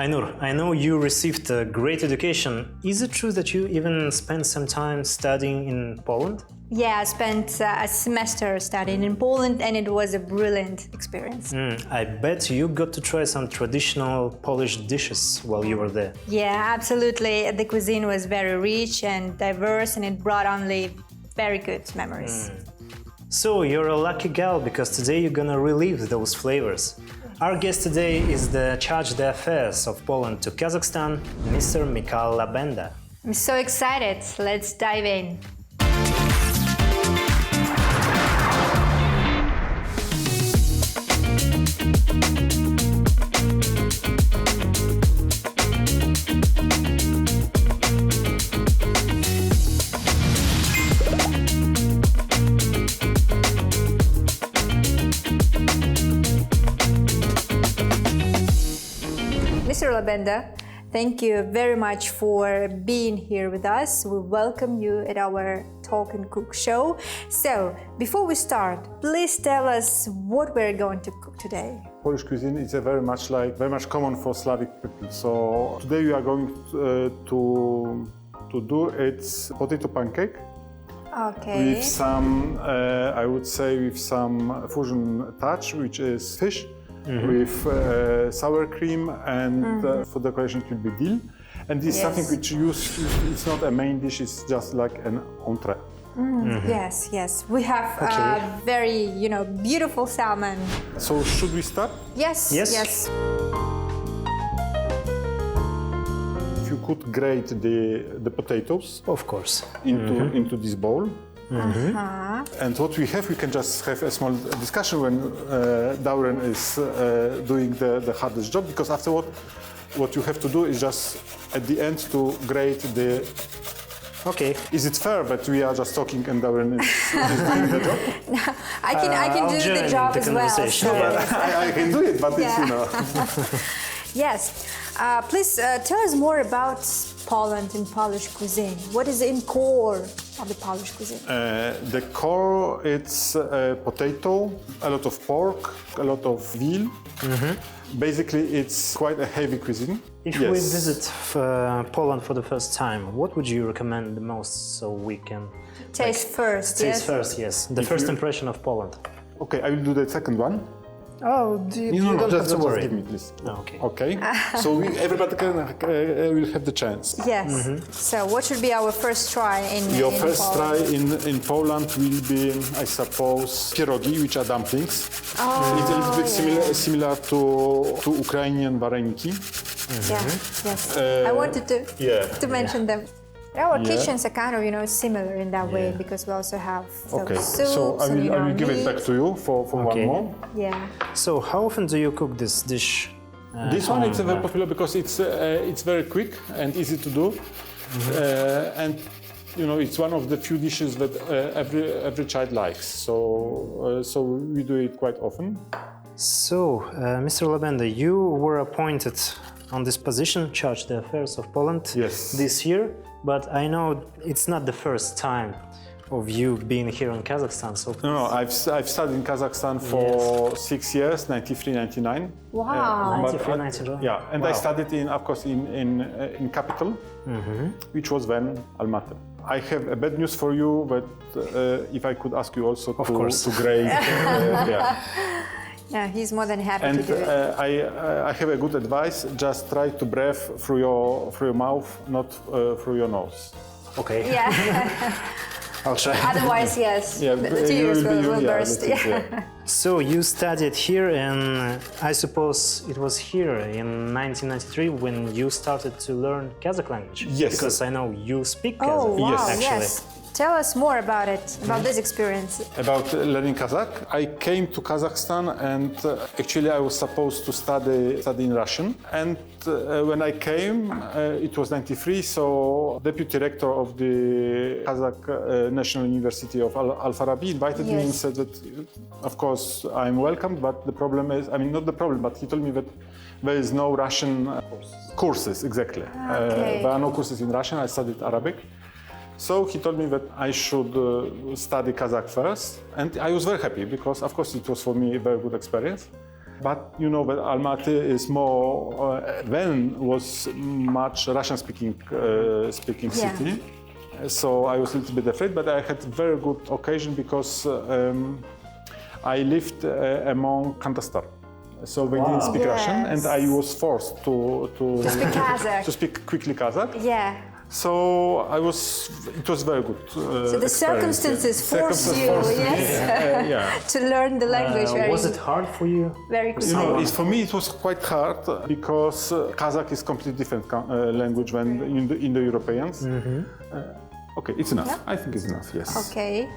Ainur, I know you received a great education. Is it true that you even spent some time studying in Poland? Yeah, I spent a semester studying in Poland and it was a brilliant experience. I bet you got to try some traditional Polish dishes while you were there. Yeah, absolutely. The cuisine was very rich and diverse and it brought only very good memories. So you're a lucky gal because today you're gonna relive those flavors. Our guest today is the Chargé d'Affaires of Poland to Kazakhstan, Mr. Michał Łabenda. I'm so excited. Let's dive in. Mr. Łabenda, thank you very much for being here with us. We welcome you at our Talk and Cook show. So, before we start, please tell us what we're going to cook today. Polish cuisine is very much common for Slavic people. So today we are going to do its potato pancake. Okay. With some, I would say, with some fusion touch, which is fish. With sour cream and for decoration it will be dill. And this is something which it's not a main dish, it's just like an entree. Yes, yes. We have very, beautiful salmon. So should we start? Yes, Yes. yes. If you could grate the potatoes Of course. into this bowl. And what we can just have a small discussion when Dauren is doing the hardest job, because afterward, what you have to do is just at the end to grate the. Okay. Is it fair that we are just talking and Dauren is doing the job? I can do join the job the as well. conversation, So. yeah. I can do it, but it's Yes. Please tell us more about Poland and Polish cuisine. What is in core of the Polish cuisine? The core, it's potato, a lot of pork, a lot of veal. Basically, it's quite a heavy cuisine. If we visit Poland for the first time, what would you recommend the most so we can Taste first, taste yes? first? Yes, the first impression of Poland. Okay, I will do the second one. Oh, you don't have to worry. Give me, please. Okay. Okay. So everybody will have the chance. Yes. So what should be our first try in Your in first Poland? try in Poland will be, I suppose, pierogi, which are dumplings. It's a little bit similar to Ukrainian vareniki. Yeah. Yes. I wanted to mention them. Our kitchens are kind of, similar in that way because we also have Okay. soups So I will give it meat. back to you for one more. Yeah. So how often do you cook this dish? This one is very popular because it's very quick and easy to do, and it's one of the few dishes that every child likes. So we do it quite often. So, Mr. Łabenda, you were appointed on this position, Chargé d'Affaires of Poland, this year. But I know it's not the first time of you being here in Kazakhstan. So No, I've studied in Kazakhstan for 6 years, 93, 99. Wow. 93, 92. Yeah, and I studied of course, in capital, which was then Almaty. I have a bad news for you, but if I could ask you also to grade. Yeah, he's more than happy And to do it. I have a good advice. Just try to breathe through your mouth, not through your nose. Okay. Yeah. I'll try. Otherwise, yes, Yeah, the tears will burst. that's it, Yeah. So you studied here, and I suppose it was here in 1993 when you started to learn Kazakh language. Yes. Because I know you speak Oh, Kazakh. wow, actually. yes. Tell us more about it, about this experience. About learning Kazakh, I came to Kazakhstan and actually I was supposed to study in Russian. And when I came, it was 93, so deputy rector of the Kazakh National University of Al-Farabi invited me and said that, of course, I'm welcomed, but the problem is, not the problem, but he told me that there is no Russian courses, exactly. There are no courses in Russian, I studied Arabic. So he told me that I should study Kazakh first, and I was very happy because, of course, it was for me a very good experience. But you know that Almaty is more, then was much Russian-speaking city. So I was a little bit afraid, but I had very good occasion because I lived among Kandastar. So they didn't speak Russian, and I was forced to speak Kazakh. to speak quickly Kazakh. Yeah. So it was very good. So the circumstances forced you, to learn the language. Was it hard for you? Very good. You know, for me it was quite hard because Kazakh is completely different language than in the Europeans. Okay, it's enough. I think it's enough. Yes. Okay.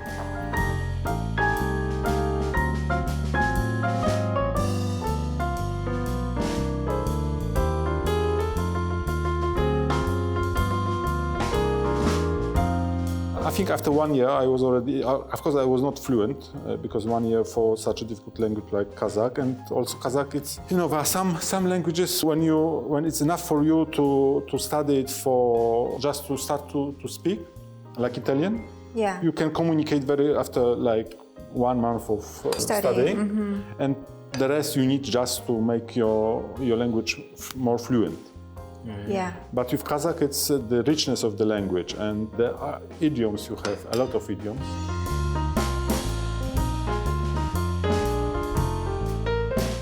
I think after 1 year I was already, of course I was not fluent because 1 year for such a difficult language like Kazakh, and also Kazakh, it's, you know, there are some languages when it's enough for you to study it for just to start to speak, like Italian. Yeah. You can communicate after like 1 month of studying, and the rest you need just to make your language more fluent. Yeah. But with Kazakh, it's the richness of the language and the idioms. You have a lot of idioms.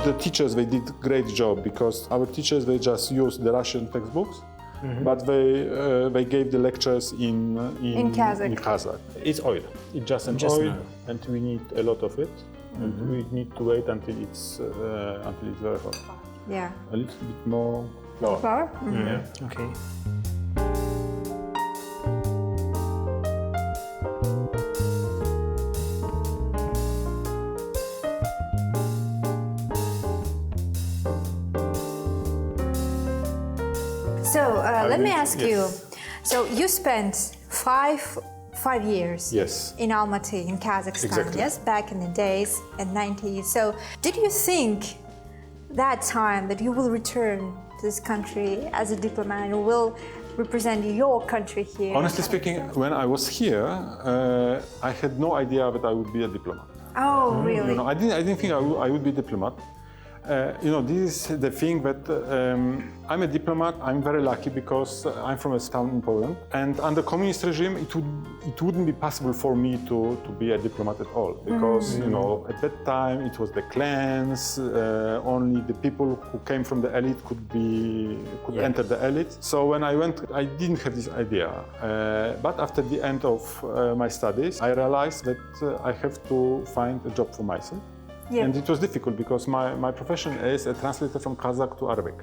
The teachers, they did a great job because our teachers, they just used the Russian textbooks, but they gave the lectures in Kazakh. It's oil. It's just an oil, and we need a lot of it. And we need to wait until it's very hot. Yeah. A little bit more. Flour? Yeah. Okay. So let me ask you. So you spent five years in Almaty in Kazakhstan, yes, back in the days in 90s. So did you think that time that you will return to this country as a diplomat and will represent your country here? Honestly speaking, when I was here, I had no idea that I would be a diplomat. Oh, really? You know, I didn't think I would be a diplomat. You know, this is the thing that I'm a diplomat. I'm very lucky because I'm from a town in Poland, and under communist regime, it wouldn't be possible for me to be a diplomat at all because you know, at that time it was the clans. Only the people who came from the elite could enter the elite. So when I went, I didn't have this idea. But after the end of my studies, I realized that I have to find a job for myself. Yeah. And it was difficult because my profession is a translator from Kazakh to Arabic.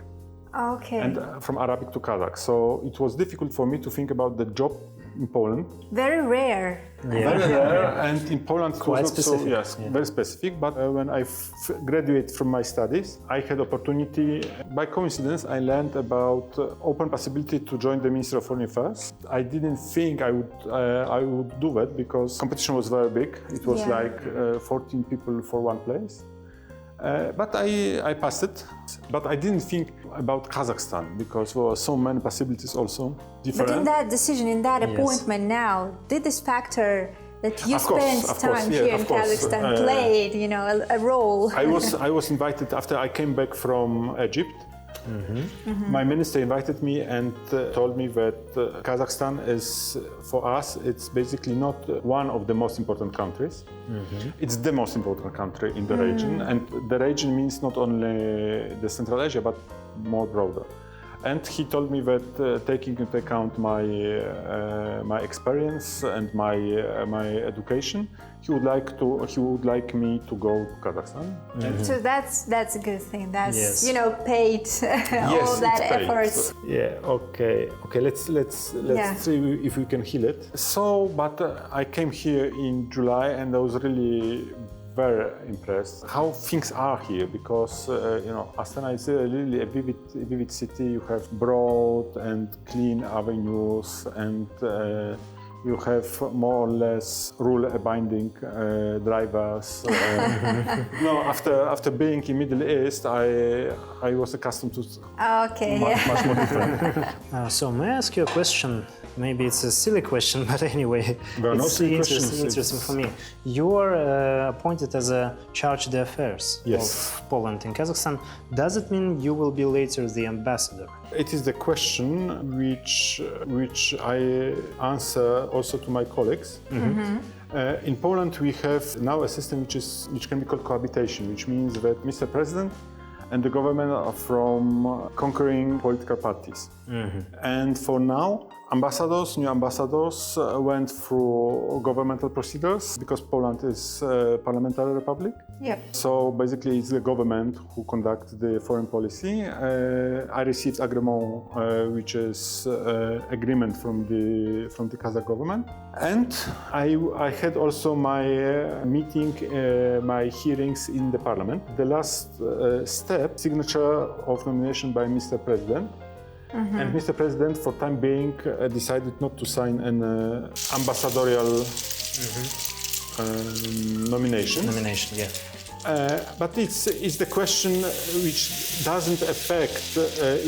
Okay. And from Arabic to Kazakh. So it was difficult for me to think about the job in Poland. Very rare. Yeah. Very rare, and in Poland it quite was not specific. so, very specific. But when I graduated from my studies, I had opportunity. By coincidence, I learned about open possibility to join the Ministry of Foreign Affairs. I didn't think I would do that because competition was very big. It was like 14 people for one place. But I passed it. But I didn't think about Kazakhstan because there were so many possibilities also. Different. But in that decision, in that appointment now, did this factor that you spent time here in Kazakhstan played, you know, a role? I was invited after I came back from Egypt. My minister invited me and told me that Kazakhstan is, for us, it's basically not one of the most important countries. It's the most important country in the region, and the region means not only the Central Asia, but more broader. And he told me that taking into account my experience and my education, he would like me to go to Kazakhstan. So that's a good thing. That's you know, paid all that effort. Yeah. Okay. Let's see if we can heal it. So, but I came here in July, and I was really very impressed how things are here because you know, Astana is really a vivid city. You have broad and clean avenues, and you have more or less rule-abiding drivers. No, after being in Middle East, I was accustomed to much more different. So may I ask you a question? Maybe it's a silly question, but anyway, There are no it's silly questions. interesting for me. You are appointed as a Chargé d'Affaires of Poland in Kazakhstan. Does it mean you will be later the ambassador? It is the question which I answer also to my colleagues. In Poland, we have now a system which can be called cohabitation, which means that Mr. President and the government are from conquering political parties. And for now, new ambassadors went through governmental procedures because Poland is a parliamentary republic. Yep. So basically it's the government who conducts the foreign policy. I received agreement, which is agreement from the Kazakh government. And I had also my meeting, my hearings in the parliament. The last step, signature of nomination by Mr. President. And Mr. President, for time being, decided not to sign an ambassadorial nomination. Nomination, yeah. But it's the question which doesn't affect,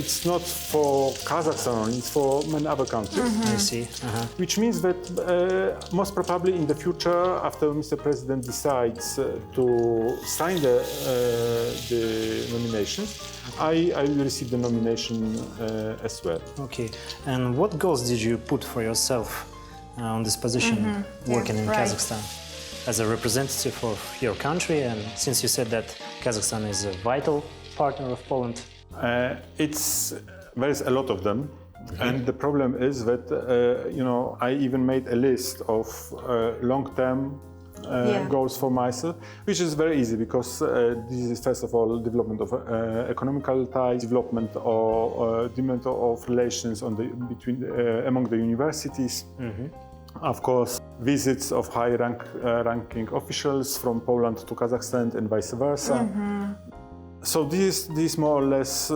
it's not for Kazakhstan only, it's for many other countries. I see. Which means that most probably in the future, after Mr. President decides to sign the nominations, I will receive the nomination as well. Okay. And what goals did you put for yourself on this position, working in Kazakhstan? As a representative of your country, and since you said that Kazakhstan is a vital partner of Poland? There is a lot of them. And the problem is that, I even made a list of long-term goals for myself, which is very easy because this is first of all development of economical ties, development of relations among the universities. Of course, visits of high-ranking officials from Poland to Kazakhstan and vice versa. So this is more or less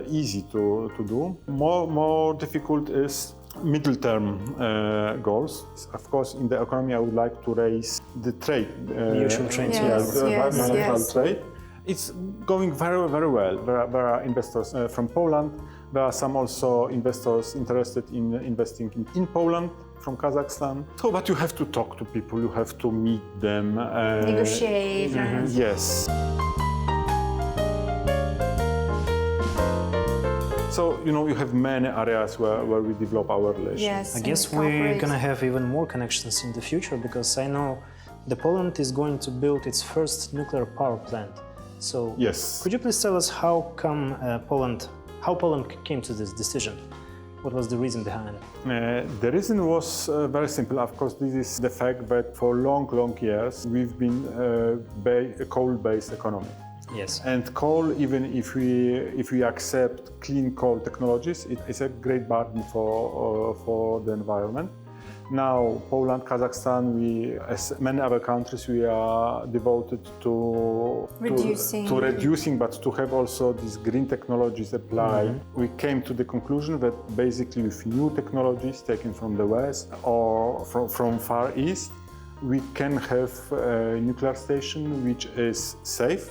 easy to do. More difficult is middle-term goals. Of course, in the economy, I would like to raise the trade. Usual trade. Bilateral trade. It's going very, very well. There are investors from Poland. There are some also investors interested in investing in Poland from Kazakhstan. So, but you have to talk to people, you have to meet them. Negotiate. Yes. So, you have many areas where we develop our relations. Yes, I guess we're going to have even more connections in the future, because I know Poland is going to build its first nuclear power plant. So, yes. Could you please tell us how Poland came to this decision? What was the reason behind it? The reason was very simple. Of course, this is the fact that for long years we've been a coal-based economy. Yes. And coal, even if we accept clean coal technologies, it is a great burden for the environment. Now, Poland, Kazakhstan, as many other countries, we are devoted to reducing, but to have also these green technologies applied. We came to the conclusion that basically with new technologies taken from the West or from Far East, we can have a nuclear station which is safe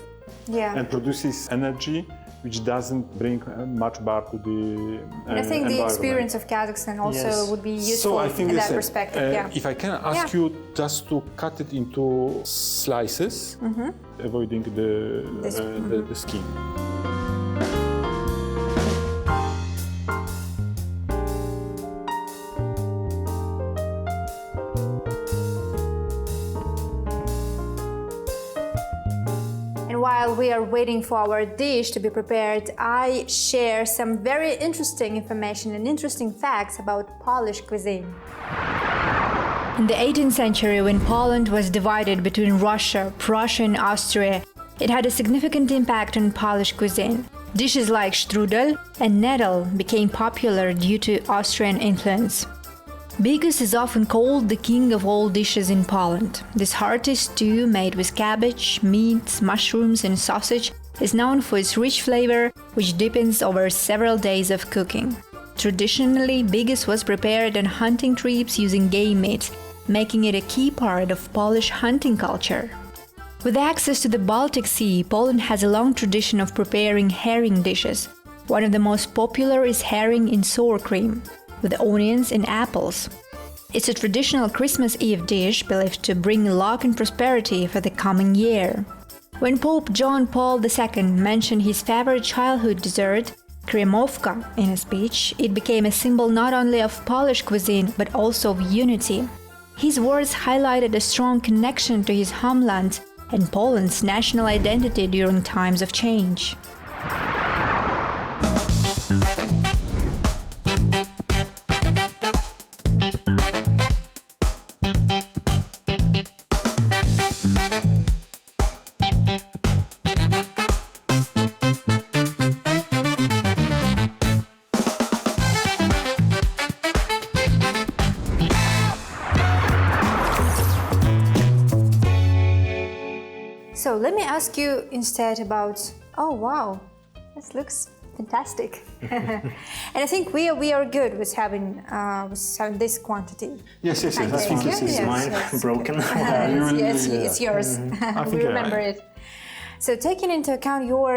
and produces energy which doesn't bring much back to the And I think the experience of Kazakhstan also would be useful in that perspective. If I can ask you just to cut it into slices, avoiding the skin. While we are waiting for our dish to be prepared, I share some very interesting information and interesting facts about Polish cuisine. In the 18th century, when Poland was divided between Russia, Prussia and Austria, it had a significant impact on Polish cuisine. Dishes like strudel and nettle became popular due to Austrian influence. Bigos is often called the king of all dishes in Poland. This hearty stew made with cabbage, meat, mushrooms and sausage is known for its rich flavor, which deepens over several days of cooking. Traditionally, bigos was prepared on hunting trips using game meat, making it a key part of Polish hunting culture. With access to the Baltic Sea, Poland has a long tradition of preparing herring dishes. One of the most popular is herring in sour cream. with onions and apples. It's a traditional Christmas Eve dish believed to bring luck and prosperity for the coming year. When Pope John Paul II mentioned his favorite childhood dessert, kremovka, in a speech, it became a symbol not only of Polish cuisine but also of unity. His words highlighted a strong connection to his homeland and Poland's national identity during times of change. So let me ask you instead about, oh wow, this looks fantastic. And I think we are good with having this quantity. Yes. I think This is mine, broken. Yes, it's yours. We remember it. So taking into account your,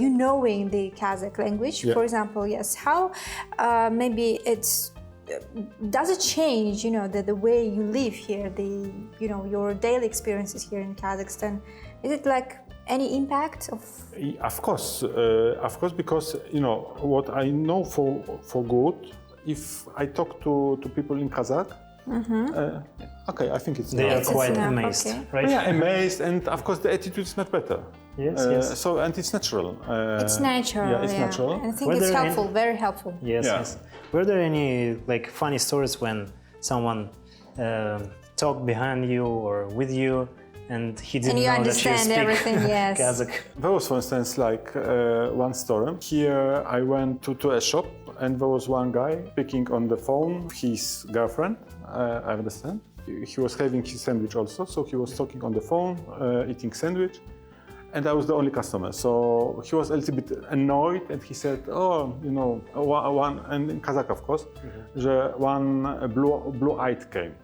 you knowing the Kazakh language, for example, yes, how maybe it's, does it change, the way you live here, your daily experiences here in Kazakhstan? Is it like any impact of? Of course, because what I know for good. If I talk to people in Kazakh, okay, I think it's. They are enough. quite enough, amazed, okay. right? Yeah, amazed, and of course the attitude is much better. Yes. So and it's natural. It's natural. Yeah, it's natural. And I think Were it's there any- helpful, very helpful. Yes. Were there any funny stories when someone talked behind you or with you and he didn't And you know that you understand speak everything, yes. Kazakh? There was, for instance, one story. Here I went to a shop and there was one guy speaking on the phone, his girlfriend, I understand. He was having his sandwich also, so he was talking on the phone, eating sandwich. And I was the only customer, so he was a little bit annoyed, and he said, one, and in Kazakh, of course, że one blue-eyed came.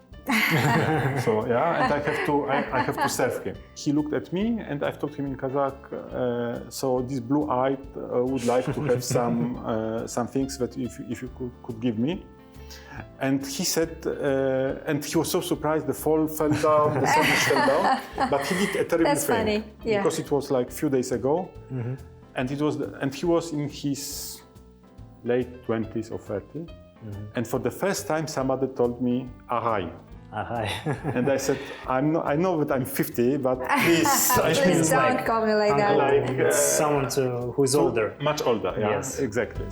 So yeah, and I have to serve him. He looked at me, and I've told him in Kazakh. So this blue-eyed would like to have some things that if you could give me. And he said, and he was so surprised, the phone fell down, the sandwich fell down, but he did a terrible That's thing. funny, yeah. Because it was like a few days ago, and he was in his late 20s or 30s, and for the first time somebody told me, ahai. Ahai. And I said, I know that I'm 50, but please, Please don't call me like that. It's someone who is older. much older. Yeah, Yes. exactly.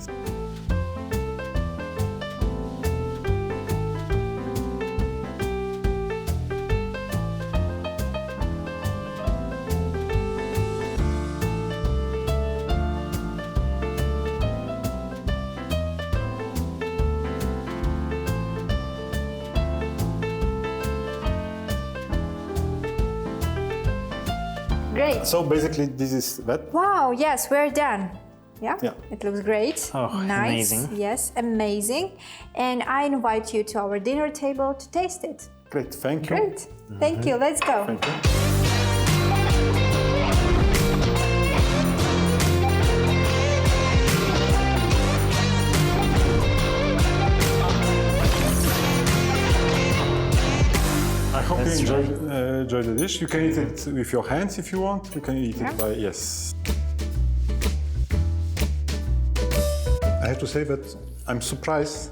Great. So basically, this is that. Wow, yes, we're done. Yeah? Yeah. It looks great. Oh, nice. amazing. Yes, amazing. And I invite you to our dinner table to taste it. Great, thank you. Great. Thank you. Let's go. Thank you. I hope you enjoy the dish. You can eat it with your hands if you want. You can eat it by, yes. I have to say that I'm surprised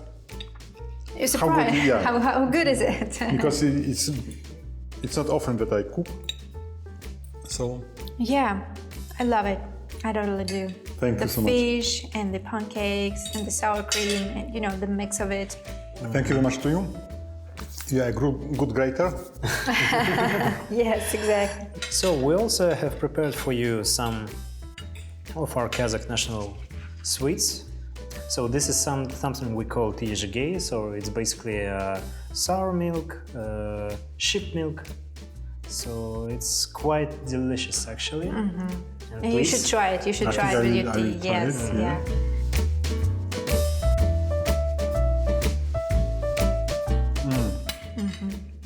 You're How good- surprised. yeah. How good is it? because it's not often that I cook. So Yeah, I love it. I totally do. Thank you so much. The fish and the pancakes and the sour cream and the mix of it. thank you very much to you. You are a good grater. Yes, exactly. So we also have prepared for you some of our Kazakh national sweets. So this is something we call Chargé, so it's basically sour milk, sheep milk. So it's quite delicious actually. And you should try it. You should try it with your I tea. will try Yes, it, yeah.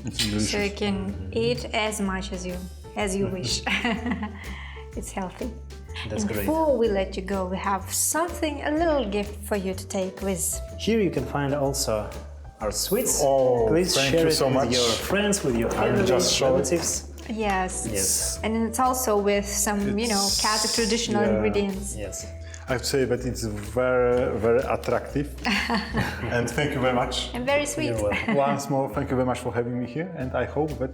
It's delicious. So you can eat as much as you wish. It's healthy. That's And great. before we let you go, we have something, a little gift for you to take with. Here you can find also our sweets. Oh, Please thank share you it so with much. your friends, with your family, just show it. relatives. Yes. Yes. And it's also with some, Kazakh traditional ingredients. Yes. I have to say that it's very, very attractive. And thank you very much. And very sweet. You're welcome. Once more, thank you very much for having me here. And I hope that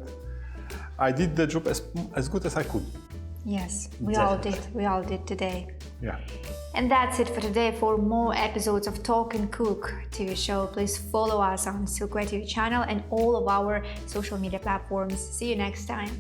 I did the job as good as I could. Yes, we all did. We all did today. Yeah. And that's it for today. For more episodes of Talk and Cook TV show, please follow us on Silkway TV channel and all of our social media platforms. See you next time.